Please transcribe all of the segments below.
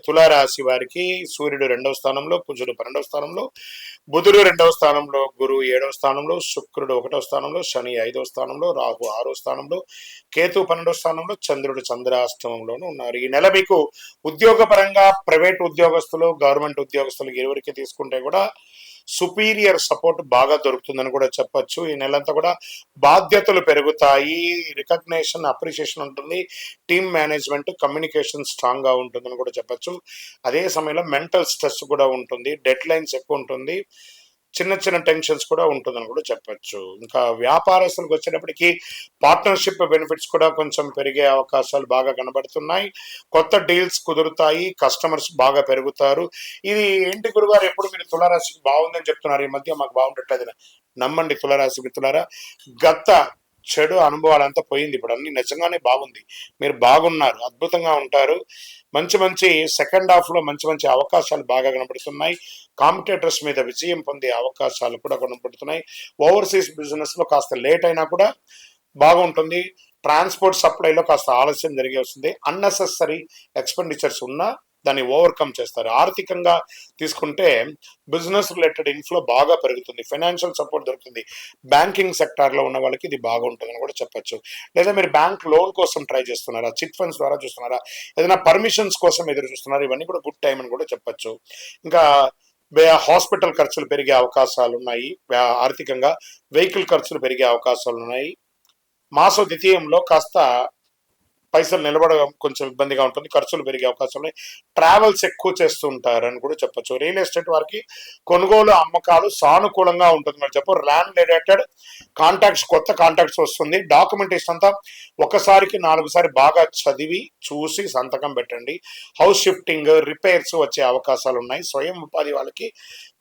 తులారాశి వారికి సూర్యుడు 2వ స్థానంలో, కుజుడు 12వ స్థానంలో, బుధుడు 2వ స్థానంలో, గురువు 7వ స్థానంలో, శుక్రుడు 1వ స్థానంలో, శని 5వ స్థానంలో, రాహు 6వ స్థానంలో, కేతు 12వ స్థానంలో, చంద్రుడు చంద్రాష్టమంలోనూ ఉన్నారు. ఈ నెల మీకు ఉద్యోగపరంగా ప్రైవేట్ ఉద్యోగస్తులు, గవర్నమెంట్ ఉద్యోగస్తులు ఎవరికి తీసుకుంటే కూడా సుపీరియర్ సపోర్ట్ బాగా దొరుకుతుందని కూడా చెప్పొచ్చు. ఈ నెలంతా కూడా బాధ్యతలు పెరుగుతాయి, రికగ్నేషన్, అప్రిషియేషన్ ఉంటుంది, టీమ్ మేనేజ్మెంట్, కమ్యూనికేషన్ స్ట్రాంగ్గా ఉంటుందని కూడా చెప్పొచ్చు. అదే సమయంలో మెంటల్ స్ట్రెస్ కూడా ఉంటుంది, డెడ్ లైన్స్ ఎక్కువ ఉంటుంది, చిన్న చిన్న టెన్షన్స్ కూడా ఉంటుందని కూడా చెప్పొచ్చు. ఇంకా వ్యాపారస్తులకు వచ్చేటప్పటికి పార్ట్నర్షిప్ బెనిఫిట్స్ కూడా కొంచెం పెరిగే అవకాశాలు బాగా కనబడుతున్నాయి. కొత్త డీల్స్ కుదురుతాయి, కస్టమర్స్ బాగా పెరుగుతారు. ఇది ఏంటి గురుగారు ఎప్పుడు మీరు తులారాశికి బాగుందని చెప్తున్నారు, ఈ మధ్య మాకు బాగుండట్లేదు. నమ్మండి తులారాశి మిత్రులారా, గత చెడు అనుభవాలంతా పోయింది, ఇప్పుడు అన్ని నిజంగానే బాగుంది. మీరు బాగున్నారు, అద్భుతంగా ఉంటారు. మంచి మంచి సెకండ్ హాఫ్ లో మంచి మంచి అవకాశాలు బాగా కనబడుతున్నాయి. కాంపిటేటర్స్ మీద విజయం పొందే అవకాశాలు కూడా కనబడుతున్నాయి. ఓవర్సీస్ బిజినెస్ లో కాస్త లేట్ అయినా కూడా బాగుంటుంది. ట్రాన్స్పోర్ట్ సప్లైలో కాస్త ఆలస్యం జరిగే వస్తుంది. అన్నెసెసరీ ఎక్స్పెండిచర్స్ ఉన్నా దాన్ని ఓవర్కమ్ చేస్తారు. ఆర్థికంగా తీసుకుంటే బిజినెస్ రిలేటెడ్ ఇన్ఫ్లో బాగా పెరుగుతుంది, ఫైనాన్షియల్ సపోర్ట్ దొరుకుతుంది. బ్యాంకింగ్ సెక్టార్లో ఉన్న వాళ్ళకి ఇది బాగుంటుందని కూడా చెప్పొచ్చు. లేదా మీరు బ్యాంక్ లోన్ కోసం ట్రై చేస్తున్నారా, చిట్ ఫండ్స్ ద్వారా చూస్తున్నారా, ఏదైనా పర్మిషన్స్ కోసం ఎదురు చూస్తున్నారా, ఇవన్నీ కూడా గుడ్ టైం అని కూడా చెప్పొచ్చు. ఇంకా హాస్పిటల్ ఖర్చులు పెరిగే అవకాశాలు ఉన్నాయి, ఆర్థికంగా వెహికల్ ఖర్చులు పెరిగే అవకాశాలు ఉన్నాయి. మాస ద్వితీయంలో కాస్త పైసలు నిలబడడం కొంచెం ఇబ్బందిగా ఉంటుంది, ఖర్చులు పెరిగే అవకాశం ఉన్నాయి. ట్రావెల్స్ ఎక్కువ చేస్తూ ఉంటారని కూడా చెప్పొచ్చు. రియల్ ఎస్టేట్ వారికి కొనుగోలు అమ్మకాలు సానుకూలంగా ఉంటుంది అని చెప్పు. ల్యాండ్ రిలేటెడ్ కాంటాక్ట్స్, కొత్త కాంటాక్ట్స్ వస్తుంది. డాక్యుమెంటేషన్ అంతా ఒకసారికి 4 సారి బాగా చదివి చూసి సంతకం పెట్టండి. హౌస్ షిఫ్టింగ్, రిపేర్స్ వచ్చే అవకాశాలు ఉన్నాయి. స్వయం ఉపాధి వాళ్ళకి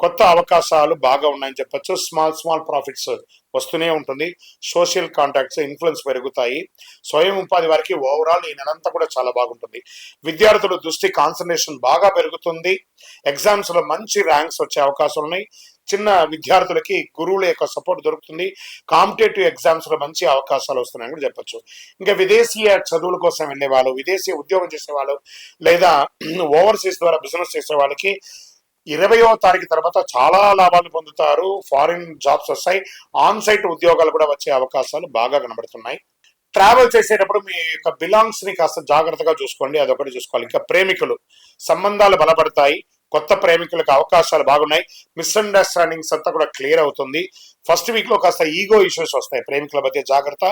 కొత్త అవకాశాలు బాగా ఉన్నాయని చెప్పొచ్చు. స్మాల్ ప్రాఫిట్స్ వస్తూనే ఉంటుంది. సోషల్ కాంటాక్ట్స్, ఇన్ఫ్లుయెన్స్ పెరుగుతాయి. స్వయం ఉపాధి వారికి ఓవరాల్ ఈ నెలంతా కూడా చాలా బాగుంటుంది. విద్యార్థుల దృష్టి, కాన్సన్ట్రేషన్ బాగా పెరుగుతుంది. ఎగ్జామ్స్ లో మంచి ర్యాంక్స్ వచ్చే అవకాశాలు ఉన్నాయి. చిన్న విద్యార్థులకి గురువుల యొక్క సపోర్ట్ దొరుకుతుంది. కాంపిటేటివ్ ఎగ్జామ్స్ లో మంచి అవకాశాలు వస్తున్నాయని కూడా చెప్పొచ్చు. ఇంకా విదేశీయ చదువుల కోసం వెళ్ళే వాళ్ళు, విదేశీ ఉద్యోగం చేసే వాళ్ళు, లేదా ఓవర్సీస్ ద్వారా బిజినెస్ చేసే వాళ్ళకి 20వ తారీఖు తర్వాత చాలా లాభాలు పొందుతారు. ఫారిన్ జాబ్స్ వస్తాయి, ఆన్ సైట్ ఉద్యోగాలు కూడా వచ్చే అవకాశాలు బాగా కనబడుతున్నాయి. ట్రావెల్ చేసేటప్పుడు మీ యొక్క బిలాంగ్స్ ని కాస్త జాగ్రత్తగా చూసుకోండి, అదొకటి చూసుకోవాలి. ఇంకా ప్రేమికులు సంబంధాలు బలపడతాయి, కొత్త ప్రేమికులకు అవకాశాలు బాగున్నాయి. మిస్అండర్స్టాండింగ్స్ అంతా కూడా క్లియర్ అవుతుంది. ఫస్ట్ వీక్ లో కాస్త ఈగో ఇష్యూస్ వస్తాయి, ప్రేమికుల మధ్య జాగ్రత్త.